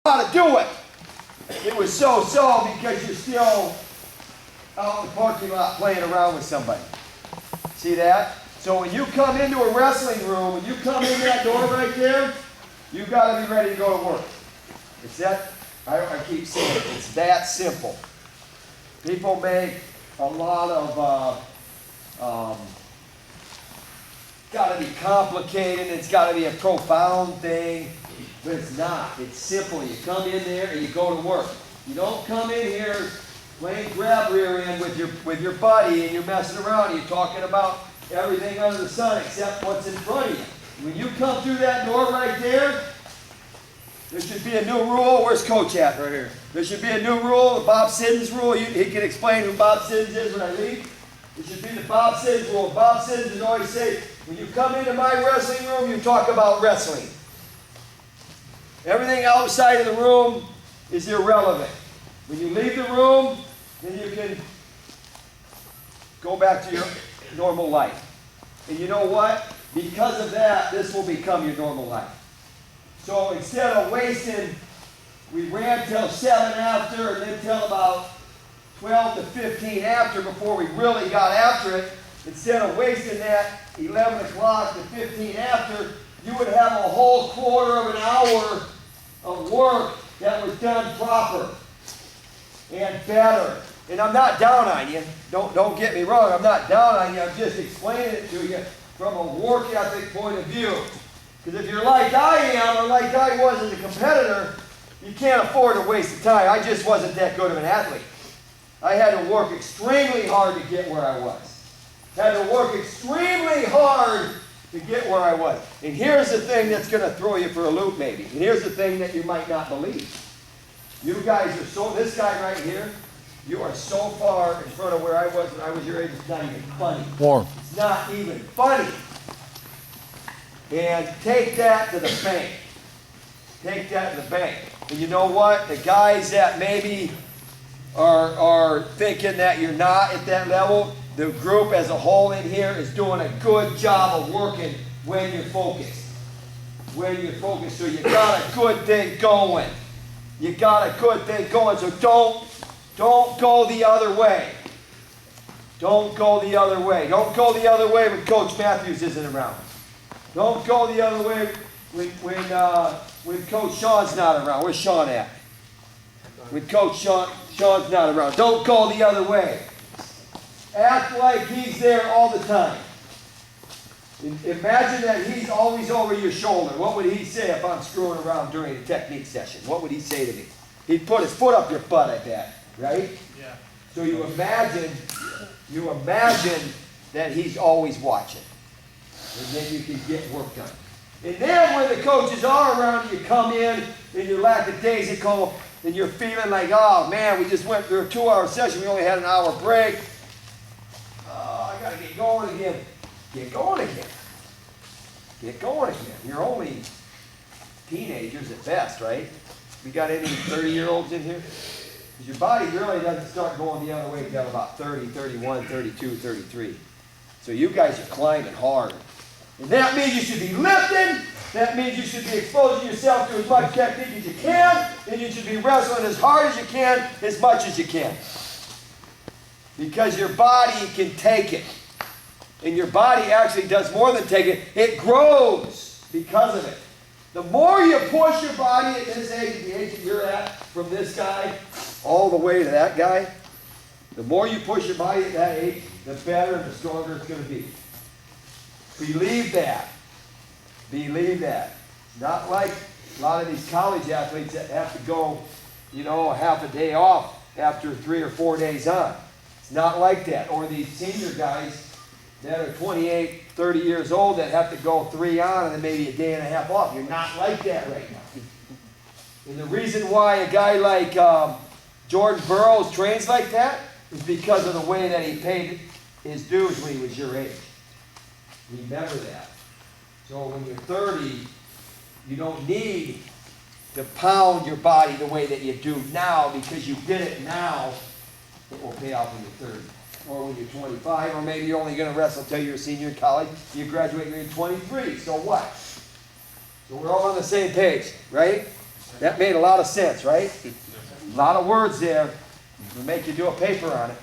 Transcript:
how to do it. It was so-so because you're still out in the parking lot playing around with somebody. See that? So when you come into a wrestling room, when you come in that door right there, you've got to be ready to go to work. It's that, I keep saying it, it's that simple. People make a lot of, got to be complicated, it's got to be a profound thing, but it's not. It's simple. You come in there and you go to work. You don't come in here playing grab rear end with your buddy and you're messing around and you're talking about everything under the sun except what's in front of you. When you come through that door right there, there should be a new rule. Where's Coach at? Right here. There should be a new rule, the Bob Siddons rule. He can explain who Bob Siddons is when I leave. It should be the Bob Siddons rule. Bob Siddons would always say, when you come into my wrestling room, you talk about wrestling. Everything outside of the room is irrelevant. When you leave the room, then you can go back to your normal life. And you know what? Because of that, this will become your normal life. So instead of wasting, we ran till 7 after and then till about 12 to 15 after before we really got after it. Instead of wasting that 11 o'clock to 15 after, you would have a whole quarter of an hour of work that was done proper and better. And I'm not down on you. Don't get me wrong. I'm not down on you. I'm just explaining it to you from a work ethic point of view. Because if you're like I am or like I was as a competitor, you can't afford to waste the time. I just wasn't that good of an athlete. I had to work extremely hard to get where I was. Had to work extremely hard to get where I was. And here's the thing that's going to throw you for a loop maybe. And here's the thing that you might not believe. You guys are so, this guy right here, you are so far in front of where I was when I was your age, it's not even funny. Warm. It's not even funny. And take that to the bank. Take that to the bank. And you know what? The guys that maybe are thinking that you're not at that level, the group as a whole in here is doing a good job of working when you're focused. When you're focused. So you got a good thing going. You got a good thing going. So don't go the other way. Don't go the other way. Don't go the other way when Coach Matthews isn't around. Don't go the other way when Coach Sean's not around. Where's Sean at? When Coach Sean's not around. Don't go the other way. Act like he's there all the time. Imagine that he's always over your shoulder. What would he say if I'm screwing around during a technique session? What would he say to me? He'd put his foot up your butt, I bet. Right? Yeah. So you imagine that he's always watching. And then you can get work done. And then when the coaches are around, you come in and you're lackadaisical and you're feeling like, oh man, we just went through a 2-hour session. We only had an hour break. Oh, I got to get going again. Get going again. Get going again. You're only teenagers at best, right? We got any 30-year-olds in here? Because your body really doesn't start going the other way until about 30, 31, 32, 33. So you guys are climbing hard. And that means you should be lifting. That means you should be exposing yourself to as much technique as you can. And you should be wrestling as hard as you can, as much as you can. Because your body can take it. And your body actually does more than take it. It grows because of it. The more you push your body at this age, the age that you're at, from this guy all the way to that guy, the more you push your body at that age, the better and the stronger it's going to be. Believe that. Believe that. Not like a lot of these college athletes that have to go, a half a day off after 3 or 4 days on. It's not like that. Or these senior guys that are 28, 30 years old that have to go 3 on and then maybe a day and a half off. You're not like that right now. And the reason why a guy like Jordan Burroughs trains like that is because of the way that he paid his dues when he was your age. Remember that. So when you're 30, you don't need to pound your body the way that you do now because you did it now. It will pay off when you're 30. Or when you're 25, or maybe you're only going to wrestle until you're a senior in college. You graduate when you're 23. So what? So we're all on the same page, right? That made a lot of sense, right? A lot of words there. We'll make you do a paper on it.